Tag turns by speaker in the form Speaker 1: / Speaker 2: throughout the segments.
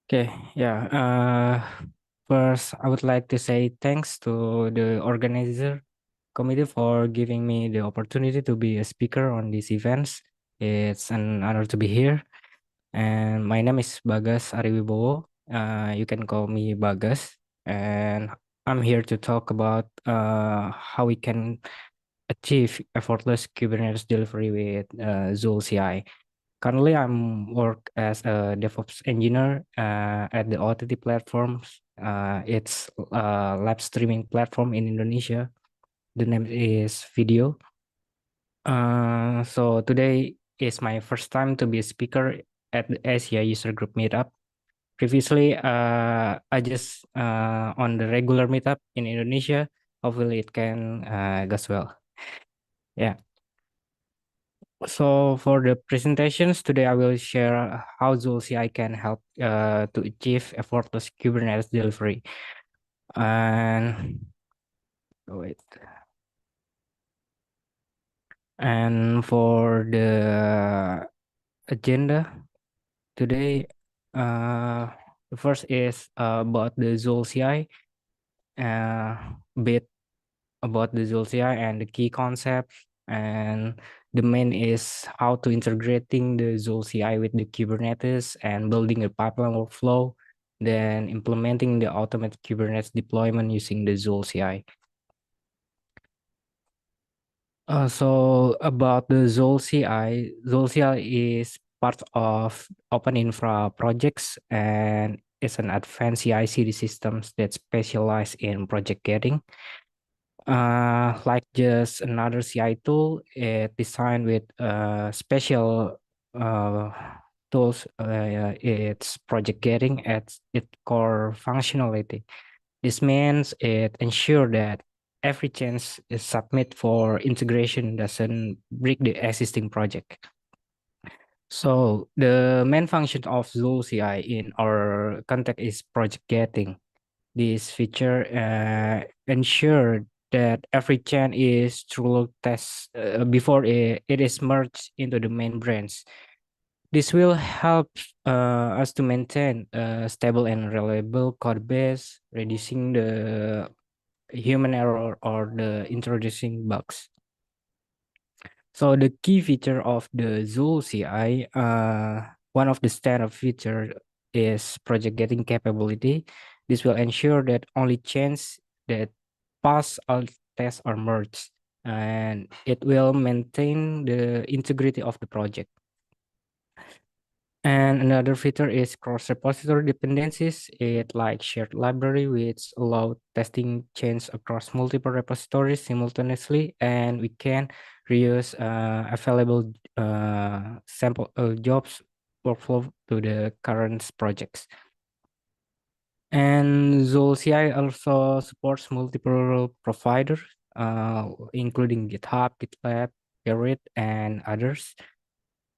Speaker 1: Okay, yeah. First, I would like to say thanks to the organizer committee for giving me the opportunity to be a speaker on these events. It's an honor to be here. And my name is Bagas Ari Wibowo. You can call me Bagas. And I'm here to talk about how we can achieve effortless Kubernetes delivery with Zuul CI. Currently, I'm work as a DevOps engineer at the OTT platforms. It's a live streaming platform in Indonesia. The name is Video. So today is my first time to be a speaker at the Asia User Group Meetup. Previously, I just on the regular meetup in Indonesia. Hopefully, it can goes well. Yeah. So for the presentations today, I will share how Zuul CI can help to achieve effortless Kubernetes delivery. And wait. And for the agenda today, the first is about the Zuul CI, bit about the Zuul CI and the key concepts. And the main is how to integrating the Zuul CI with the Kubernetes and building a pipeline workflow, then implementing the automated Kubernetes deployment using the Zuul CI. So about the Zuul CI, Zuul CI is part of OpenInfra projects and it's an advanced CI/CD systems that specialize in project getting. Like just another CI tool, it designed with special uh, tools. It's project getting at its core functionality. This means it ensures that every change is submit for integration doesn't break the existing project. So the main function of Zuul CI in our context is project getting. This feature ensure that every chain is truly test before it is merged into the main branch. This will help us to maintain a stable and reliable code base, reducing the human error or the introducing bugs. So the key feature of the Zuul CI, one of the standard feature is project getting capability. This will ensure that only chains that pass all tests are merged, and it will maintain the integrity of the project. And another feature is cross-repository dependencies. It like shared library which allow testing chains across multiple repositories simultaneously, and we can reuse available sample jobs workflow to the current projects. And Zuul CI also supports multiple providers, including GitHub, GitLab, Gerrit, and others.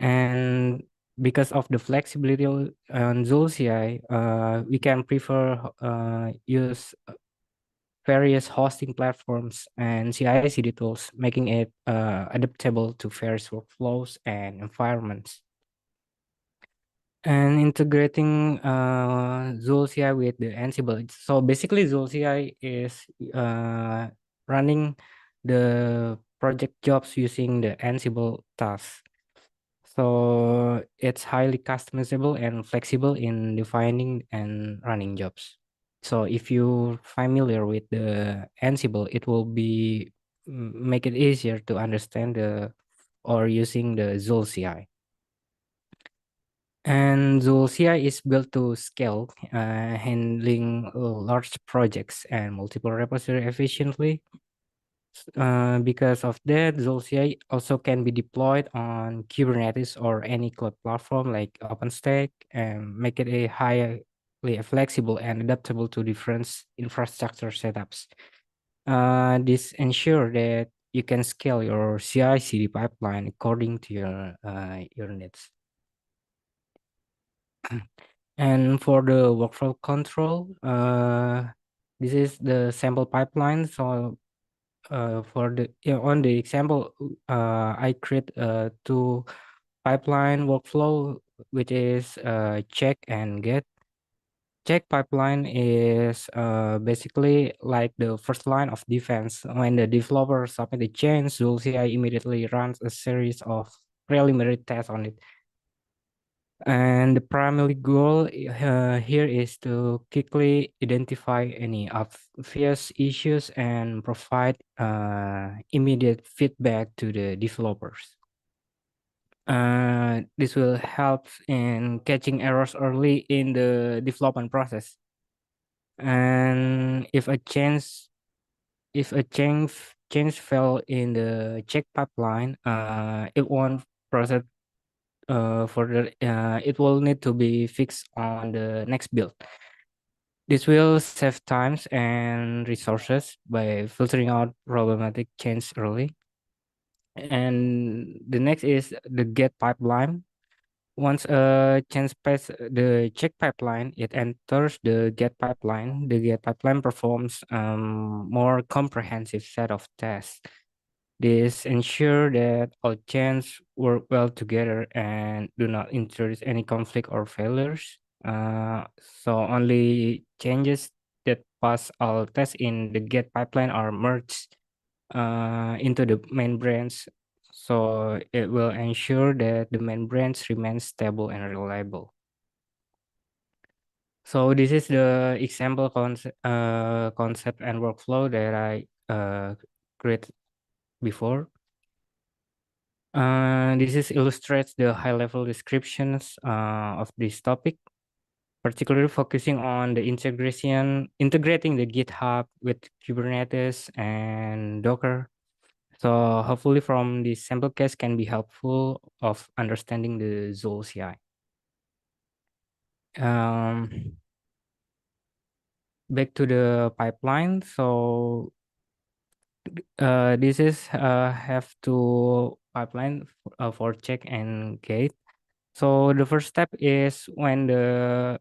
Speaker 1: And because of the flexibility on Zuul CI, we can prefer use various hosting platforms and CI/CD tools, making it adaptable to various workflows and environments. And integrating Zuul CI with the Ansible. So basically, Zuul CI is running the project jobs using the Ansible tasks. So it's highly customizable and flexible in defining and running jobs. So if you're familiar with the Ansible, it will be make it easier to understand the or using the Zuul CI. And Zuul CI is built to scale, handling large projects and multiple repositories efficiently. Because of that, Zuul CI also can be deployed on Kubernetes or any cloud platform like OpenStack and make it a highly flexible and adaptable to different infrastructure setups. This ensure that you can scale your CI/CD pipeline according to your needs. And for the workflow control, this is the sample pipeline. So for the on the example, I create two pipeline workflow, which is check and get. Check pipeline is basically like the first line of defense. When the developer submit a change, Zuul CI immediately runs a series of preliminary tests on it. And the primary goal here is to quickly identify any obvious issues and provide immediate feedback to the developers. This will help in catching errors early in the development process. And if a change fell in the check pipeline, it won't process further. It will need to be fixed on the next build. This will save times and resources by filtering out problematic change early. And the next is the get pipeline. Once a change passes the check pipeline, it enters the get pipeline. The get pipeline performs more comprehensive set of tests. This ensure that all chains work well together and do not introduce any conflict or failures. So only changes that pass all tests in the get pipeline are merged into the main branch. So it will ensure that the main branch remains stable and reliable. So this is the example concept and workflow that I created before. This is illustrates the high-level descriptions of this topic, particularly focusing on the integrating the GitHub with Kubernetes and Docker. So hopefully from this sample case can be helpful of understanding the Zuul CI. Back to the pipeline. So this is have to pipeline for check and gate. So the first step is when the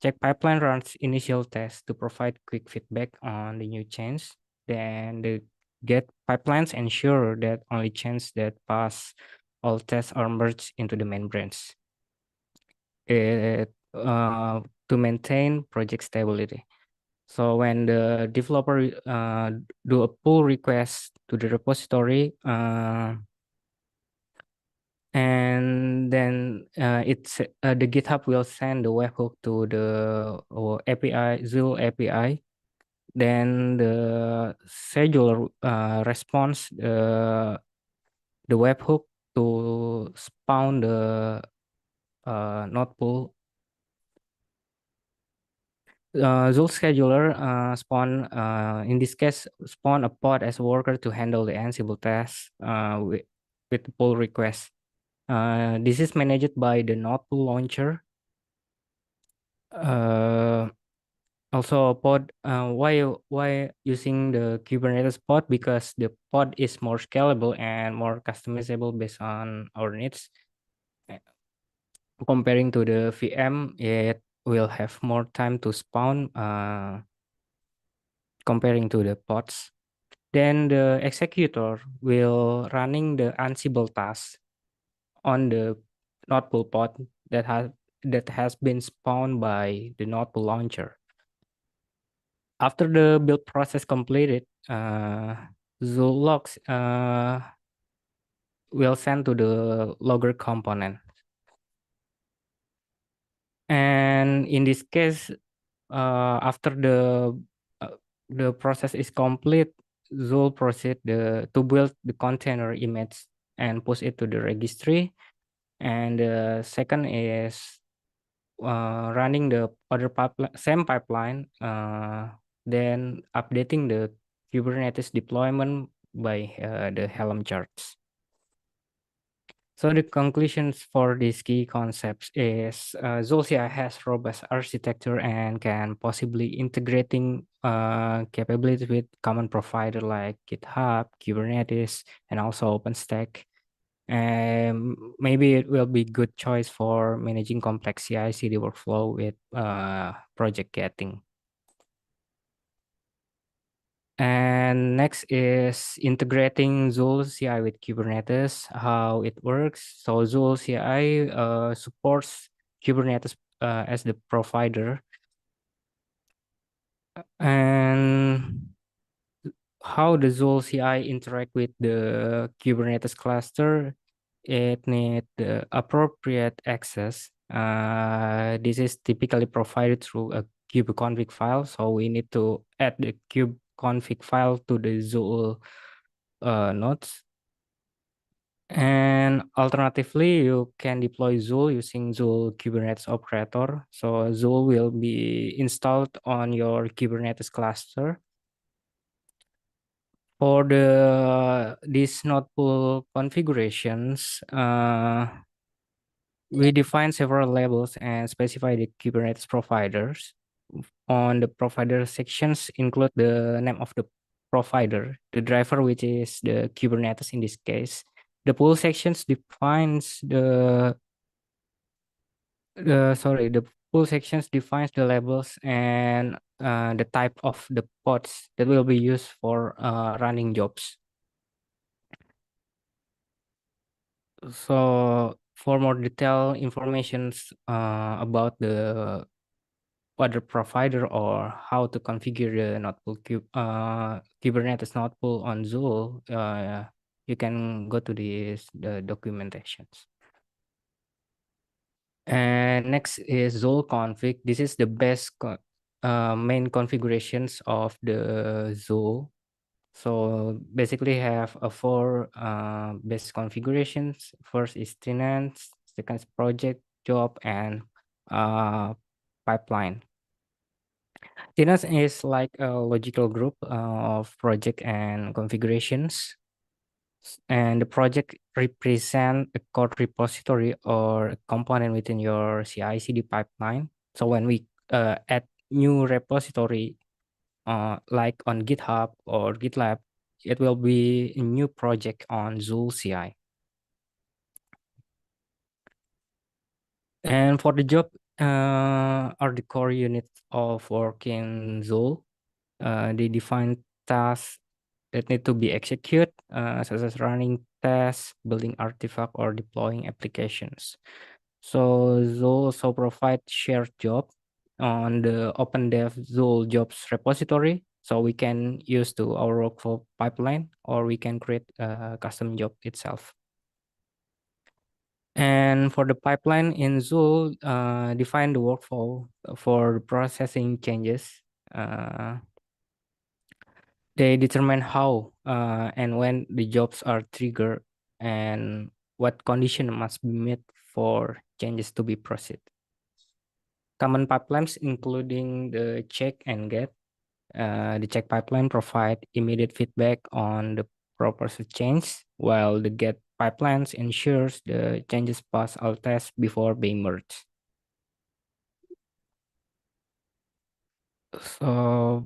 Speaker 1: check pipeline runs initial tests to provide quick feedback on the new change. Then the get pipelines ensure that only changes that pass all tests are merged into the main branch. To maintain project stability. So when the developer do a pull request to the repository, and then the GitHub will send the webhook to the API Zuul API. Then the scheduler responds the webhook to spawn the node pull. Zuul scheduler in this case spawn a pod as a worker to handle the Ansible tasks with the pull request. This is managed by the node pull launcher. Also pod, why using the Kubernetes pod? Because the pod is more scalable and more customizable based on our needs. Comparing to the VM, it will have more time to spawn comparing to the pods. Then the executor will running the Ansible task on the node pull pod that has been spawned by the node pull launcher. After the build process completed, Zuul logs will send to the logger component. And in this case, after the process is complete, Zuul proceed to build the container image and push it to the registry. And the second is running the other same pipeline, then updating the Kubernetes deployment by the Helm charts. So the conclusions for these key concepts is Zuul CI has robust architecture and can possibly integrating capabilities with common provider like GitHub, Kubernetes, and also OpenStack. And maybe it will be good choice for managing complex CI/CD workflow with project getting. And next is integrating Zuul CI with Kubernetes, how it works. So Zuul CI supports Kubernetes as the provider. And how the Zuul CI interact with the Kubernetes cluster, it need the appropriate access. This is typically provided through a kubeconfig file. So we need to add the kubeconfig file to the Zuul nodes. And alternatively, you can deploy Zuul using Zuul Kubernetes operator. So Zuul will be installed on your Kubernetes cluster. For these node pool configurations, we define several labels and specify the Kubernetes providers. On the provider sections include the name of the provider, the driver, which is the Kubernetes in this case. The pool sections defines the pool sections defines the labels and the type of the pods that will be used for running jobs. So for more detailed informations about the other provider or how to configure the node pool Kubernetes node pool on Zuul, you can go to the documentations. And next is Zuul config. This is the main configurations of the Zuul. So basically have a four base configurations. First is tenants, second is project, job, and pipeline. Tenants is like a logical group of project and configurations. And the project represent a code repository or a component within your CI/CD pipeline. So when we add new repository, like on GitHub or GitLab, it will be a new project on Zuul CI. And for the job, are the core units of work in Zuul. They define tasks that need to be executed, such as running tests, building artifact, or deploying applications. So Zuul also provide shared job on the OpenDev Zuul jobs repository. So we can use to our workflow pipeline, or we can create a custom job itself. And for the pipeline in Zuul, define the workflow for processing changes. They determine how and when the jobs are triggered and what condition must be met for changes to be processed. Common pipelines including the check and get. The check pipeline provide immediate feedback on the proposed change, while the get pipelines ensures the changes pass all tests before being merged. So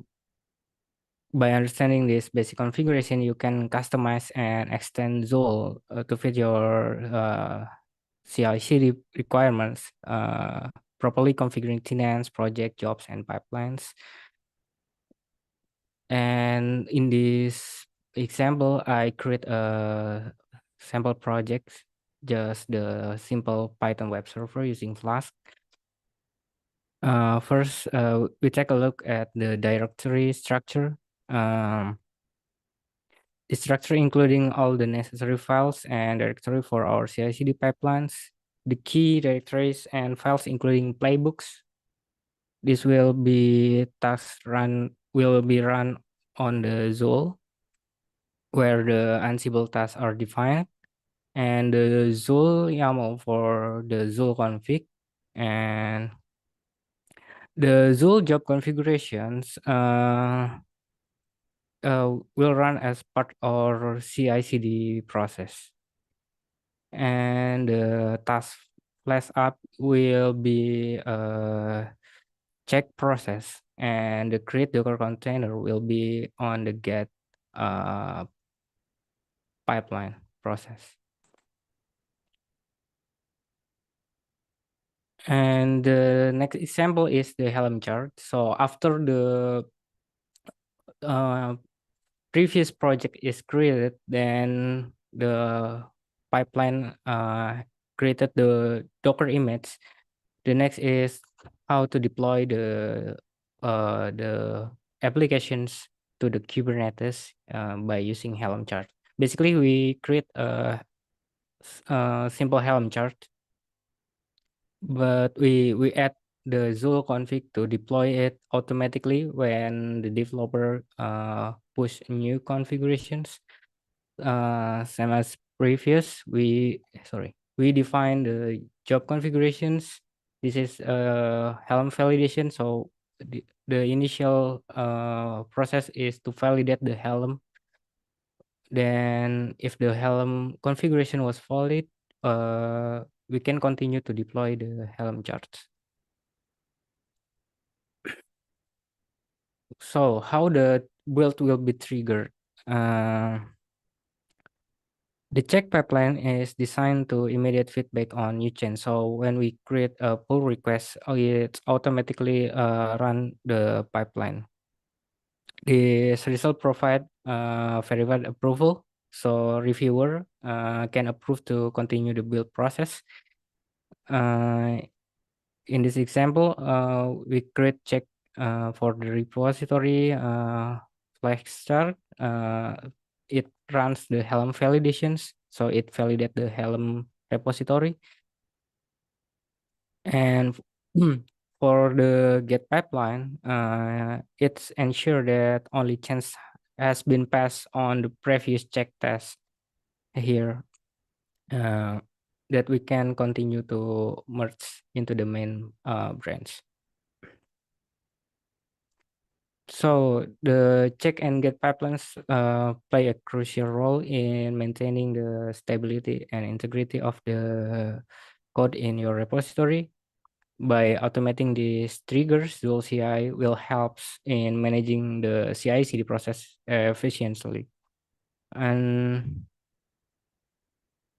Speaker 1: by understanding this basic configuration, you can customize and extend Zuul to fit your CI/CD requirements, properly configuring tenants, project, jobs, and pipelines. And in this example, I create a sample project, just the simple Python web server using Flask. First, we take a look at the directory structure. The structure including all the necessary files and directory for our CI/CD pipelines, the key directories and files including playbooks. This will be run on the Zuul, where the Ansible tasks are defined, and the Zuul YAML for the Zuul config, and the Zuul job configurations will run as part of CI/CD process. And the task flash up will be a check process, and the create Docker container will be on the get pipeline process. And the next example is the Helm chart. So after the uh, previous project is created, then the pipeline created the Docker image. The next is how to deploy the applications to the Kubernetes by using Helm chart. Basically, we create a simple Helm chart, but we add the Zuul config to deploy it automatically when the developer push new configurations. Same as previous, we define the job configurations. This is Helm validation. So the initial process is to validate the Helm. Then if the Helm configuration was valid, we can continue to deploy the Helm charts. So how the build will be triggered? The check pipeline is designed to immediate feedback on new change. So when we create a pull request, it automatically run the pipeline. This result provide verified approval. So reviewer can approve to continue the build process. Uh, in this example, we create check for the repository flash start. It runs the Helm validations, so it validates the Helm repository. And for the get pipeline, it's ensure that only chance has been passed on the previous check test here. That we can continue to merge into the main branch. So the check and get pipelines play a crucial role in maintaining the stability and integrity of the code in your repository. By automating these triggers, Zuul CI will help in managing the CI/CD process efficiently. And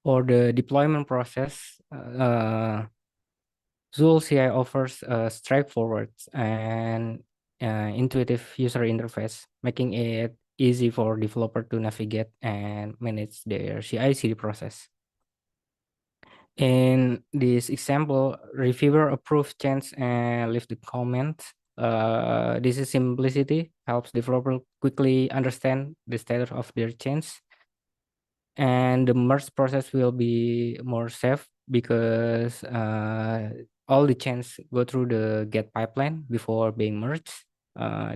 Speaker 1: for the deployment process, Zuul CI offers a straightforward and intuitive user interface, making it easy for developer to navigate and manage their CI/CD process. In this example, reviewer approve change and leave the comment. This is simplicity helps developer quickly understand the status of their change, and the merge process will be more safe because all the chains go through the get pipeline before being merged.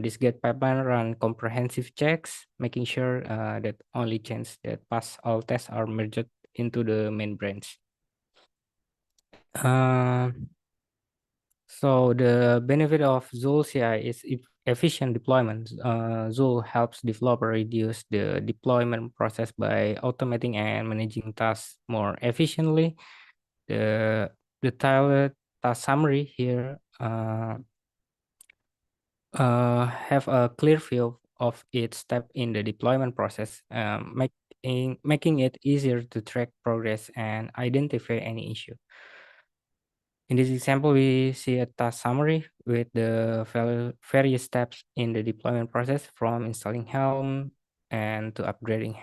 Speaker 1: This get pipeline run comprehensive checks, making sure that only chains that pass all tests are merged into the main branch. Uh, so the benefit of Zuul CI is efficient deployment. Zuul helps developer reduce the deployment process by automating and managing tasks more efficiently. The tailored task summary here have a clear view of each step in the deployment process, making it easier to track progress and identify any issue. In this example, we see a task summary with the various steps in the deployment process, from installing Helm and to upgrading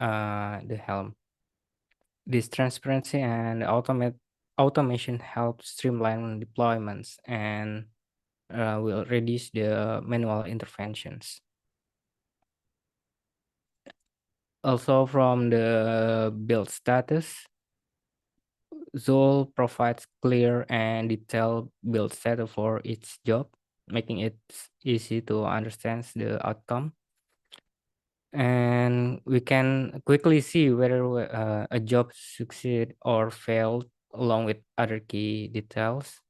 Speaker 1: the Helm. This transparency and automation helps streamline deployments and will reduce the manual interventions. Also, from the build status, Zuul provides clear and detailed build status for each job, making it easy to understand the outcome. And we can quickly see whether a job succeed or failed along with other key details,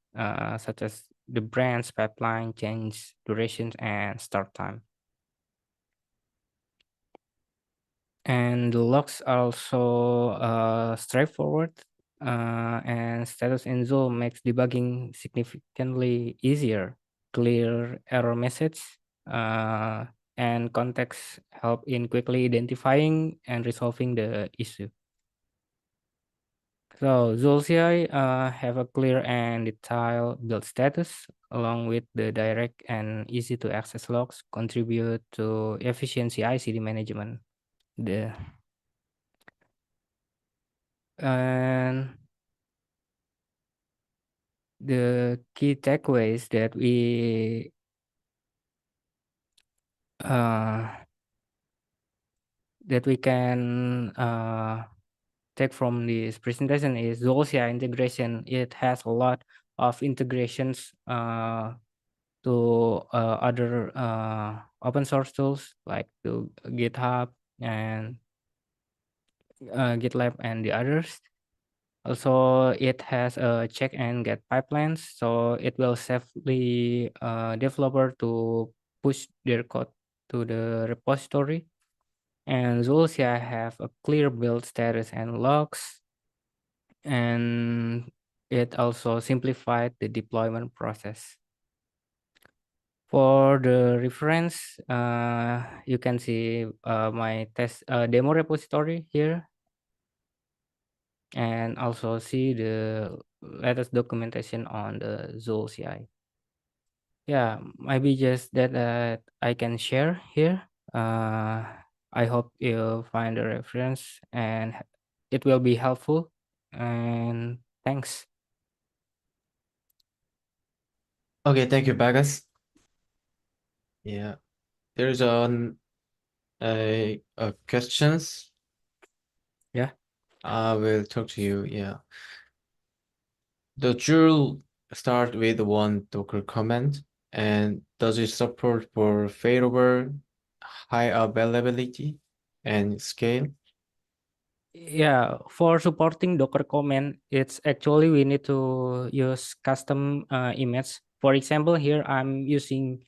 Speaker 1: such as the branch pipeline, change durations, and start time. And the logs are also straightforward, and status in Zuul makes debugging significantly easier. Clear error message and context help in quickly identifying and resolving the issue. So Zuul CI have a clear and detailed build status, along with the direct and easy to access logs, contribute to efficient CI/CD management. The and the key takeaways that that we can take from this presentation is Zuul CI integration. It has a lot of integrations to other open source tools like to GitHub and GitLab and the others. Also, it has a check and get pipelines, so it will safely developer to push their code to the repository. And Zuul CI have a clear build status and logs, and it also simplified the deployment process. For the reference, you can see my test demo repository here, and also see the latest documentation on the Zuul CI. Yeah, maybe just that I can share here. I hope you find the reference and it will be helpful. And thanks.
Speaker 2: Okay, thank you, Bagas. Yeah, there's a questions.
Speaker 1: Yeah.
Speaker 2: I will talk to you. Yeah, the Joule start with one Docker command, and does it support for failover, high availability, and scale?
Speaker 1: Yeah, for supporting Docker command, it's actually we need to use custom image. For example, here I'm using,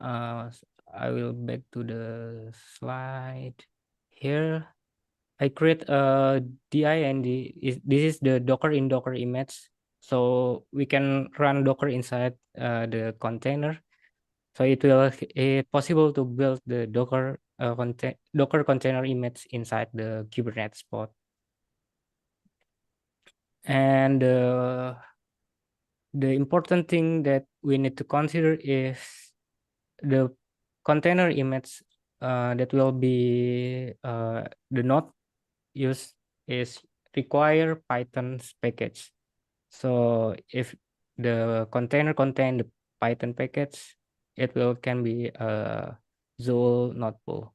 Speaker 1: I will back to the slide. Here, I create a DIND. This is the Docker in Docker image. So we can run Docker inside the container. So it possible to build the Docker container image inside the Kubernetes pod. And the important thing that we need to consider is the container image that will be the node used is require Python's package. So if the container contain the Python package, it will can be a Zuul node pool.